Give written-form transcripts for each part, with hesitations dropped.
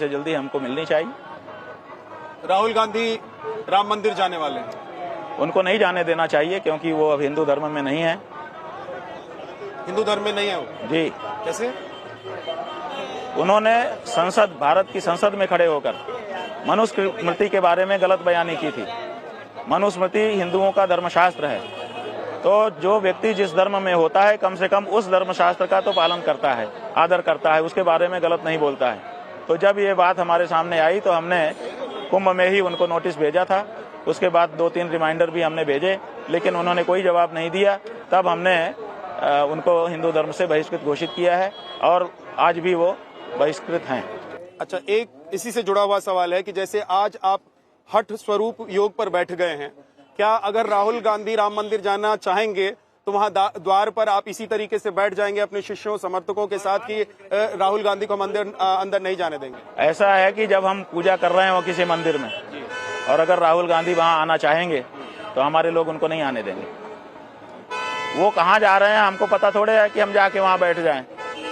से जल्दी हमको मिलनी चाहिए। राहुल गांधी राम मंदिर जाने वाले हैं, उनको नहीं जाने देना चाहिए क्योंकि वो अब हिंदू धर्म में नहीं है। हिंदू धर्म में नहीं है वो? जी। कैसे? उन्होंने संसद, भारत की संसद में खड़े होकर मनुस्मृति के बारे में गलत बयानी की थी। मनुस्मृति हिंदुओं का धर्मशास्त्र है, तो जो व्यक्ति जिस धर्म में होता है कम से कम उस धर्मशास्त्र का तो पालन करता है, आदर करता है, उसके बारे में गलत नहीं बोलता है। तो जब ये बात हमारे सामने आई तो हमने कुंभ में ही उनको नोटिस भेजा था। उसके बाद 2-3 रिमाइंडर भी हमने भेजे, लेकिन उन्होंने कोई जवाब नहीं दिया। तब हमने उनको हिंदू धर्म से बहिष्कृत घोषित किया है और आज भी वो बहिष्कृत हैं। अच्छा, एक इसी से जुड़ा हुआ सवाल है कि जैसे आज आप हठ स्वरूप योग पर बैठ गए हैं, क्या अगर राहुल गांधी राम मंदिर जाना चाहेंगे तो वहां द्वार पर आप इसी तरीके से बैठ जाएंगे अपने शिष्यों समर्थकों के साथ कि राहुल गांधी को मंदिर अंदर नहीं जाने देंगे? ऐसा है कि जब हम पूजा कर रहे हैं वो किसी मंदिर में और अगर राहुल गांधी वहां आना चाहेंगे तो हमारे लोग उनको नहीं आने देंगे। वो कहाँ जा रहे हैं हमको पता थोड़े है कि हम जाके वहां बैठ जाएं,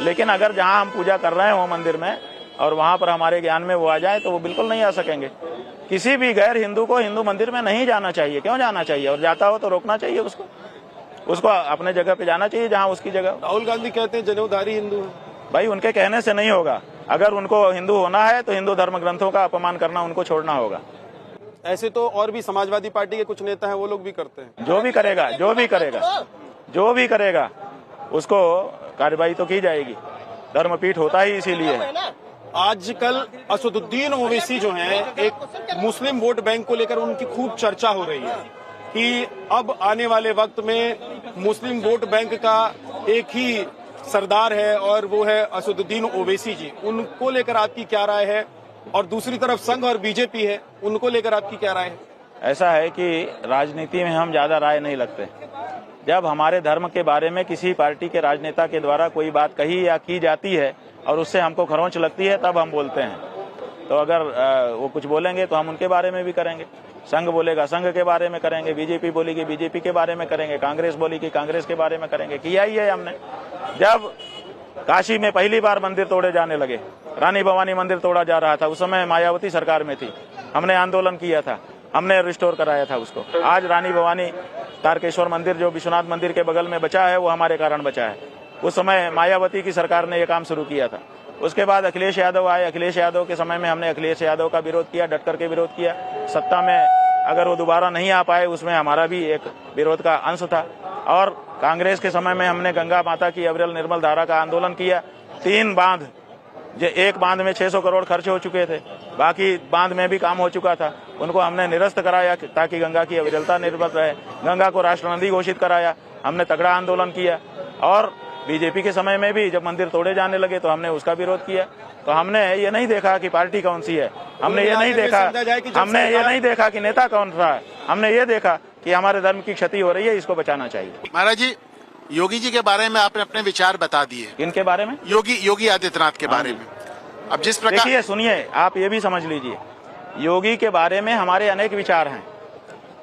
लेकिन अगर जहां हम पूजा कर रहे हैं वो मंदिर में और वहां पर हमारे ज्ञान में वो आ जाए तो वो बिल्कुल नहीं आ सकेंगे। किसी भी गैर हिंदू को हिंदू मंदिर में नहीं जाना चाहिए। क्यों जाना चाहिए? और जाता हो तो रोकना चाहिए उसको अपने जगह पे जाना चाहिए जहां उसकी जगह। राहुल गांधी कहते हैं जनेऊधारी हिंदू है। भाई उनके कहने से नहीं होगा। अगर उनको हिंदू होना है तो हिंदू धर्म ग्रंथों का अपमान करना उनको छोड़ना होगा। ऐसे तो और भी समाजवादी पार्टी के कुछ नेता हैं, वो लोग भी करते हैं। जो भी करेगा उसको कार्रवाई तो की जाएगी। धर्मपीठ होता ही इसीलिए है। आजकल असदुद्दीन ओवैसी जो हैं, एक मुस्लिम वोट बैंक को लेकर उनकी खूब चर्चा हो रही है कि अब आने वाले वक्त में मुस्लिम वोट बैंक का एक ही सरदार है और वो है असदुद्दीन ओवैसी जी। उनको लेकर आपकी क्या राय है? और दूसरी तरफ संघ और बीजेपी है, उनको लेकर आपकी क्या राय है? ऐसा है कि राजनीति में हम ज्यादा राय नहीं लगते। जब हमारे धर्म के बारे में किसी पार्टी के राजनेता के द्वारा कोई बात कही या की जाती है और उससे हमको खरोंच लगती है तब हम बोलते हैं। तो अगर वो कुछ बोलेंगे तो हम उनके बारे में भी करेंगे। संघ बोलेगा संघ के बारे में करेंगे, बीजेपी बोलेगी बीजेपी के बारे में करेंगे, कांग्रेस बोलेगी कांग्रेस के बारे में करेंगे। किया ही है हमने। जब काशी में पहली बार मंदिर तोड़े जाने लगे, रानी भवानी मंदिर तोड़ा जा रहा था, उस समय मायावती सरकार में थी, हमने आंदोलन किया था, हमने रिस्टोर कराया था उसको। आज रानी भवानी तारकेश्वर मंदिर जो विश्वनाथ मंदिर के बगल में बचा है वो हमारे कारण बचा है। उस समय मायावती की सरकार ने ये काम शुरू किया था। उसके बाद अखिलेश यादव आए। अखिलेश यादव के समय में हमने अखिलेश यादव का विरोध किया, डट करके विरोध किया। सत्ता में अगर वो दोबारा नहीं आ पाए उसमें हमारा भी एक विरोध का अंश था। और कांग्रेस के समय में हमने गंगा माता की अविरल निर्मल धारा का आंदोलन किया। 3 बांध, एक बांध में 600 करोड़ खर्च हो चुके थे, बाकी बांध में भी काम हो चुका था, उनको हमने निरस्त कराया ताकि गंगा की अविरलता निर्मल रहे। गंगा को राष्ट्र नदी घोषित कराया, हमने तगड़ा आंदोलन किया। और बीजेपी के समय में भी जब मंदिर तोड़े जाने लगे तो हमने उसका विरोध किया। तो हमने ये नहीं देखा कि पार्टी कौन सी है, हमने ये नहीं देखा कि नेता कौन रहा है, हमने ये देखा कि हमारे धर्म की क्षति हो रही है, इसको बचाना चाहिए। महाराज जी, योगी जी के बारे में आपने अपने विचार बता दिए। किनके बारे में? योगी आदित्यनाथ के बारे में। अब जिस प्रकार देखिए, सुनिए, आप ये भी समझ लीजिए, योगी के बारे में हमारे अनेक विचार हैं।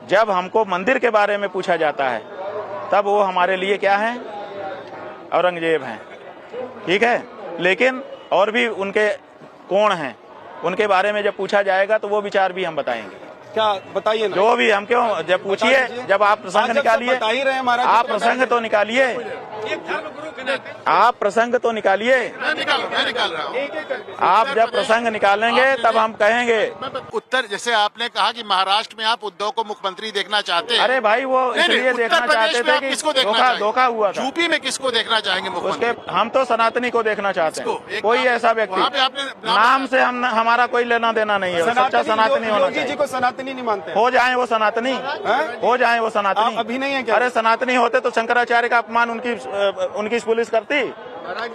जब हमको मंदिर के बारे में पूछा जाता है तब वो हमारे लिए क्या है? औरंगजेब हैं, ठीक है। लेकिन और भी उनके कोण हैं, उनके बारे में जब पूछा जाएगा तो वो विचार भी हम बताएंगे। क्या बताइए ना? जो भी हम क्यों, जब पूछिए, जब आप प्रसंग निकालिए, आप प्रसंग तो निकालिए, आप प्रसंग तो निकालिए। मैं निकाल रहा हूँ। आप जब प्रसंग निकालेंगे तब हम कहेंगे। उत्तर, जैसे आपने कहा कि महाराष्ट्र में आप उद्धव को मुख्यमंत्री देखना चाहते हैं। अरे भाई, वो इसलिए देखना चाहते थे कि धोखा हुआ था। यूपी में किसको देखना चाहेंगे मुख्यमंत्री? उसके हम तो सनातनी को देखना चाहते हैं। कोई ऐसा व्यक्ति, नाम से हमारा कोई लेना देना नहीं है, सच्चा सनातनी होना चाहिए। जी को सनातनी नहीं मानते? हो जाए वो सनातनी, हो जाए वो सनातनी। अभी नहीं है क्या? अरे सनातनी होते तो शंकराचार्य का अपमान उनकी पुलिस करती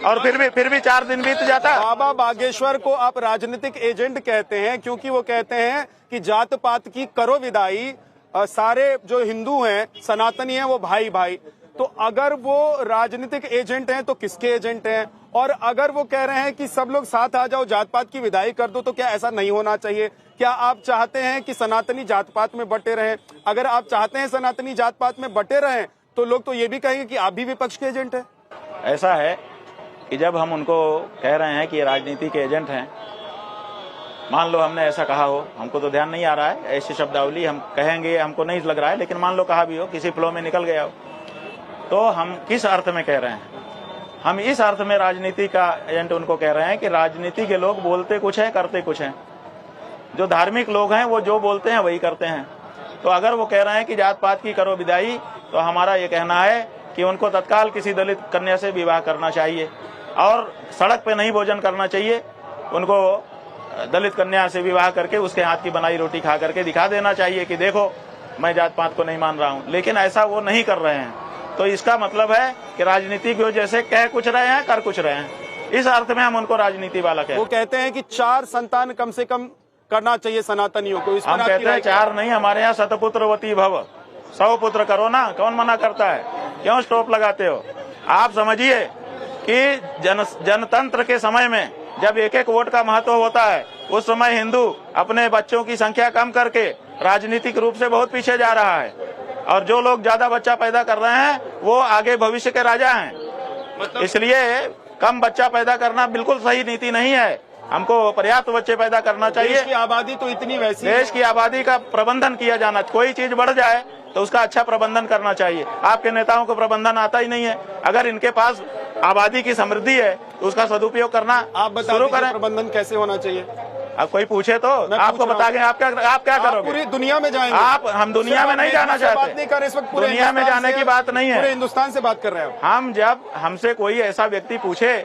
और फिर भी 4 दिन बीत जाता। बाबा बागेश्वर को आप राजनीतिक एजेंट कहते हैं क्योंकि वो कहते हैं कि जात पात की करो विदाई, सारे जो हिंदू हैं सनातनी हैं वो भाई भाई। तो अगर वो राजनीतिक एजेंट हैं तो किसके एजेंट हैं? और अगर वो कह रहे हैं कि सब लोग साथ आ जाओ, जात पात की विदाई कर दो, तो क्या ऐसा नहीं होना चाहिए? क्या आप चाहते हैं कि सनातनी जात पात में बटे रहें? अगर आप चाहते हैं सनातनी जात पात में बटे रहें तो लोग तो ये भी कहेंगे कि आप भी विपक्ष के एजेंट हैं। ऐसा है कि जब हम उनको कह रहे हैं कि राजनीति के एजेंट हैं मान लो हमने ऐसा कहा हो, हमको तो ध्यान नहीं आ रहा है, ऐसी शब्दावली हम कहेंगे हमको नहीं लग रहा है, लेकिन मान लो कहा भी हो, किसी फ्लो में निकल गया हो, तो हम किस अर्थ में कह रहे हैं? हम इस अर्थ में राजनीति का एजेंट उनको कह रहे हैं कि राजनीति के लोग बोलते कुछ है, करते कुछ है। जो धार्मिक लोग हैं वो जो बोलते हैं वही करते हैं। तो अगर वो कह रहे हैं कि जात पात की करो विदाई, तो हमारा ये कहना है कि उनको तत्काल किसी दलित कन्या से विवाह करना चाहिए और सड़क पे नहीं भोजन करना चाहिए। उनको दलित कन्या से विवाह करके उसके हाथ की बनाई रोटी खा करके दिखा देना चाहिए कि देखो मैं जात पात को नहीं मान रहा हूँ, लेकिन ऐसा वो नहीं कर रहे हैं। तो इसका मतलब है कि राजनीति को जैसे कह कुछ रहे हैं, कर कुछ रहे हैं। इस अर्थ में हम उनको राजनीति वाला कहते हैं। वो कहते हैं कि 4 संतान कम से कम करना चाहिए सनातनियों को। इस पर हम कहते हैं 4 नहीं, हमारे यहाँ शतपुत्रवती भव, 100 पुत्र करो ना, कौन मना करता है? क्यों स्टॉप लगाते हो? आप समझिए कि जनतंत्र के समय में जब एक एक वोट का महत्व होता है, उस समय हिंदू अपने बच्चों की संख्या कम करके राजनीतिक रूप से बहुत पीछे जा रहा है। और जो लोग ज्यादा बच्चा पैदा कर रहे हैं वो आगे भविष्य के राजा हैं। इसलिए कम बच्चा पैदा करना बिल्कुल सही नीति नहीं है। हमको पर्याप्त बच्चे पैदा करना चाहिए। देश की आबादी तो इतनी वैसी, देश की आबादी का प्रबंधन किया जाना, कोई चीज बढ़ जाए तो उसका अच्छा प्रबंधन करना चाहिए। आपके नेताओं को प्रबंधन आता ही नहीं है। अगर इनके पास आबादी की समृद्धि है तो उसका सदुपयोग करना आप शुरू करें। प्रबंधन कैसे होना चाहिए? अब कोई पूछे तो आपको बता दें। आप क्या करोगे? पूरी दुनिया में जाएंगे आप? हम दुनिया में नहीं जाना चाहते। बात नहीं कर रहे इस वक्त, दुनिया में जाने की बात नहीं है, पूरे हिंदुस्तान से बात कर रहे हैं हम। जब हमसे कोई ऐसा व्यक्ति पूछे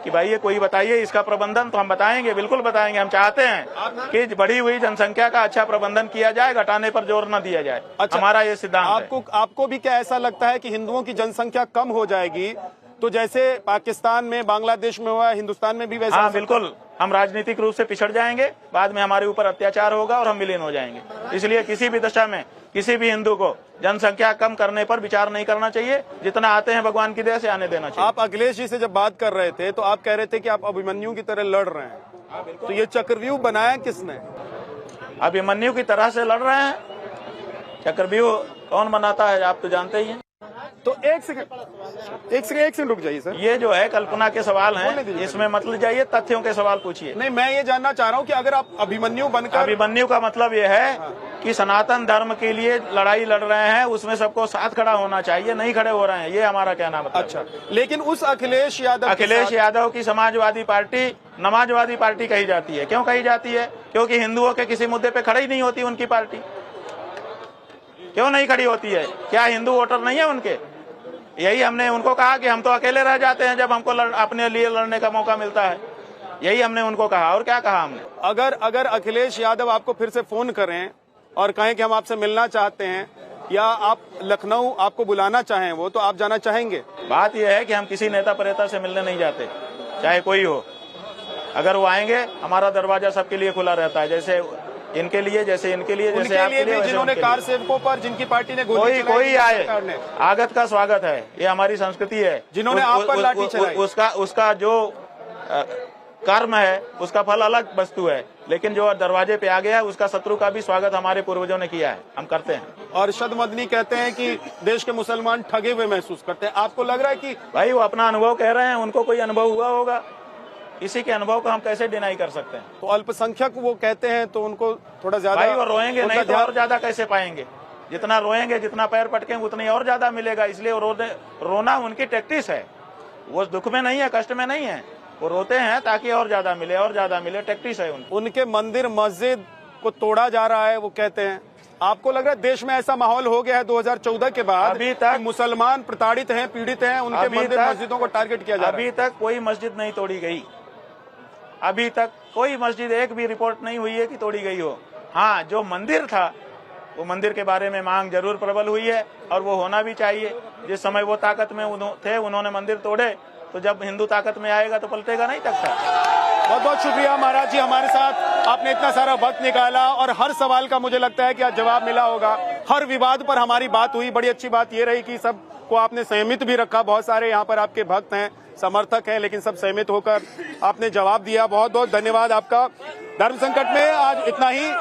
कि भाई ये कोई बताइए इसका प्रबंधन, तो हम बताएंगे, बिल्कुल बताएंगे। हम चाहते हैं कि बढ़ी हुई जनसंख्या का अच्छा प्रबंधन किया जाए, घटाने पर जोर न दिया जाए। अच्छा, हमारा ये सिद्धांत है। आपको भी क्या ऐसा लगता है कि हिंदुओं की जनसंख्या कम हो जाएगी तो जैसे पाकिस्तान में, बांग्लादेश में हुआ, हिंदुस्तान में भी वैसा? हाँ बिल्कुल, हम राजनीतिक रूप से पिछड़ जाएंगे, बाद में हमारे ऊपर अत्याचार होगा और हम विलीन हो जाएंगे। इसलिए किसी भी दशा में किसी भी हिंदू को जनसंख्या कम करने पर विचार नहीं करना चाहिए। जितना आते हैं भगवान की दया से आने देना चाहिए। आप अखिलेश जी से जब बात कर रहे थे तो आप कह रहे थे कि आप अभिमन्यु की तरह लड़ रहे हैं, तो ये चक्रव्यूह बनाया किसने? अभिमन्यु की तरह से लड़ रहे हैं। चक्रव्यूह कौन बनाता है आप तो जानते ही हैं। तो एक सेकंड रुक जाइए सर। ये जो है कल्पना के सवाल हैं, इसमें मत ले जाइए, तथ्यों के सवाल पूछिए। नहीं, मैं ये जानना चाह रहा हूँ कि अगर आप अभिमन्यु बनकर, अभिमन्यु का मतलब ये है कि सनातन धर्म के लिए लड़ाई लड़ रहे हैं, उसमें सबको साथ खड़ा होना चाहिए, नहीं खड़े हो रहे हैं, ये हमारा कहना मतलब। अच्छा, लेकिन उस अखिलेश यादव की समाजवादी पार्टी नमाजवादी पार्टी कही जाती है। क्यों कही जाती है? क्योंकि हिंदुओं के किसी मुद्दे पे खड़ी नहीं होती उनकी पार्टी। क्यों नहीं खड़ी होती है? क्या हिंदू वोटर नहीं है उनके? यही हमने उनको कहा कि हम तो अकेले रह जाते हैं जब हमको अपने लिए लड़ने का मौका मिलता है। यही हमने उनको कहा। और क्या कहा हमने? अगर अखिलेश यादव आपको फिर से फोन करें और कहें कि हम आपसे मिलना चाहते हैं, या आप लखनऊ आपको बुलाना चाहें वो, तो आप जाना चाहेंगे? बात यह है कि हम किसी नेता प्रेता से मिलने नहीं जाते, चाहे कोई हो। अगर वो आएंगे, हमारा दरवाजा सबके लिए खुला रहता है, जैसे इनके लिए, जैसे इनके लिए, जैसे आपके लिए, जिन्होंने कार सेवकों पर, जिनकी पार्टी ने गोली चलाई, कोई आए, आगत का स्वागत है, ये हमारी संस्कृति है। जिन्होंने आप पर लाठी चलाई, उसका जो कर्म है उसका फल अलग वस्तु है, लेकिन जो दरवाजे पे आ गया है उसका शत्रु का भी स्वागत हमारे पूर्वजों ने किया है, हम करते हैं। और अरशद मदनी कहते हैं कि देश के मुसलमान ठगे हुए महसूस करते हैं। आपको लग रहा है कि भाई वो अपना अनुभव कह रहे हैं, उनको कोई अनुभव हुआ होगा, इसी के अनुभव को हम कैसे डिनाई कर सकते हैं? तो अल्पसंख्यक वो कहते हैं तो उनको थोड़ा ज्यादा, भाई वो रोएंगे नहीं तो और ज्यादा कैसे पाएंगे? जितना रोएंगे, जितना पैर पटकेंगे, उतना ही और ज्यादा मिलेगा। इसलिए रोना उनकी टैक्टिस है। वो दुख में नहीं है, कष्ट में नहीं है, वो रोते हैं ताकि और ज्यादा मिले, और ज्यादा मिले, टैक्टिस है उनकी। उनके मंदिर मस्जिद को तोड़ा जा रहा है, वो कहते हैं। आपको लग रहा है देश में ऐसा माहौल हो गया है 2014 के बाद, अभी तक मुसलमान प्रताड़ित हैं, पीड़ित हैं, उनके मंदिर मस्जिदों को टारगेट किया जा रहा है? अभी तक कोई मस्जिद नहीं तोड़ी गई। अभी तक कोई मस्जिद, एक भी रिपोर्ट नहीं हुई है कि तोड़ी गई हो। हाँ, जो मंदिर था वो मंदिर के बारे में मांग जरूर प्रबल हुई है और वो होना भी चाहिए। जिस समय वो ताकत में थे, उन्होंने मंदिर तोड़े, तो जब हिंदू ताकत में आएगा तो पलटेगा नहीं तख्ता। बहुत बहुत शुक्रिया महाराज जी, हमारे साथ आपने इतना सारा वक्त निकाला और हर सवाल का मुझे लगता है कि आज जवाब मिला होगा। हर विवाद पर हमारी बात हुई। बड़ी अच्छी बात ये रही कि सबको आपने संयमित भी रखा। बहुत सारे यहाँ पर आपके भक्त हैं, समर्थक हैं, लेकिन सब संयमित होकर आपने जवाब दिया। बहुत बहुत धन्यवाद आपका। धर्म संकट में आज इतना ही।